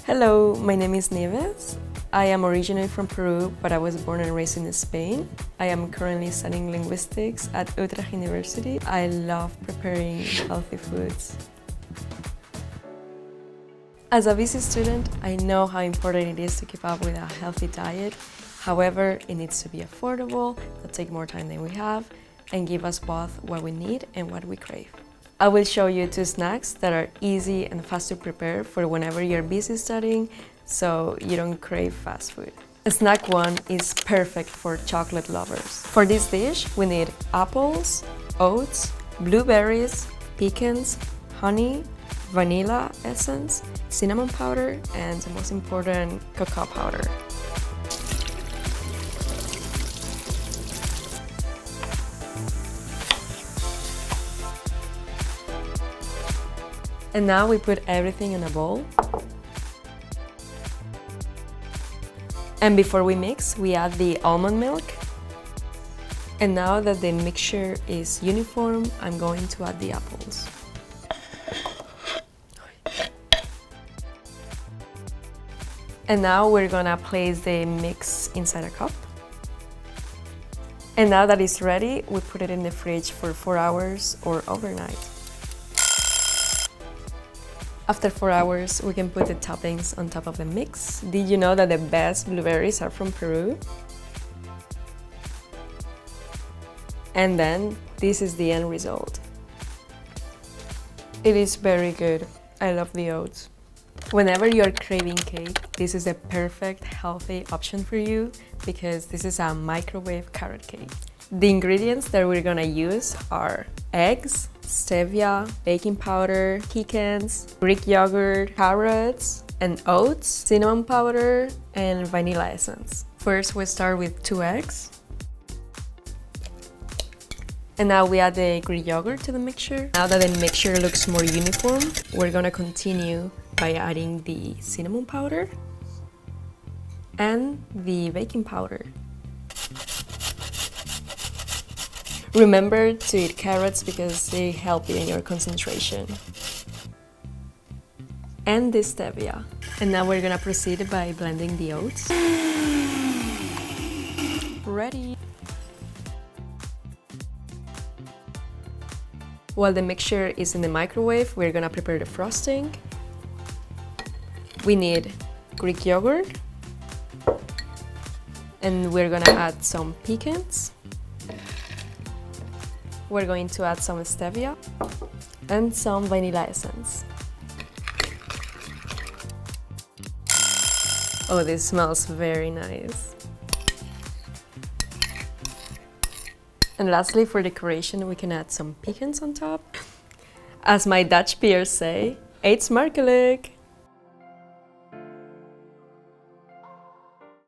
Hello, my name is Nieves. I am originally from Peru, but I was born and raised in Spain. I am currently studying linguistics at Utrecht University. I love preparing healthy foods. As a busy student, I know how important it is to keep up with a healthy diet. However, it needs to be affordable, not take more time than we have, and give us both what we need and what we crave. I will show you 2 snacks that are easy and fast to prepare for whenever you're busy studying, so you don't crave fast food. Snack 1 is perfect for chocolate lovers. For this dish, we need apples, oats, blueberries, pecans, honey, vanilla essence, cinnamon powder, and the most important, cocoa powder. And now we put everything in a bowl. And before we mix, we add the almond milk. And now that the mixture is uniform, I'm going to add the apples. And now we're gonna place the mix inside a cup. And now that it's ready, we put it in the fridge for 4 hours or overnight. After 4 hours, we can put the toppings on top of the mix. Did you know that the best blueberries are from Peru? And then, this is the end result. It is very good. I love the oats. Whenever you're craving cake, this is a perfect healthy option for you because this is a microwave carrot cake. The ingredients that we're gonna use are eggs, stevia, baking powder, pecans, Greek yogurt, carrots, and oats, cinnamon powder, and vanilla essence. First, we start with 2 eggs. And now we add the Greek yogurt to the mixture. Now that the mixture looks more uniform, we're gonna continue by adding the cinnamon powder and the baking powder. Remember to eat carrots because they help you in your concentration. And the stevia. And now we're gonna proceed by blending the oats. Ready! While the mixture is in the microwave, we're gonna prepare the frosting. We need Greek yogurt. And we're gonna add some pecans. We're going to add some stevia and some vanilla essence. Oh, this smells very nice. And lastly, for decoration, we can add some pecans on top. As my Dutch peers say, eet smakelijk!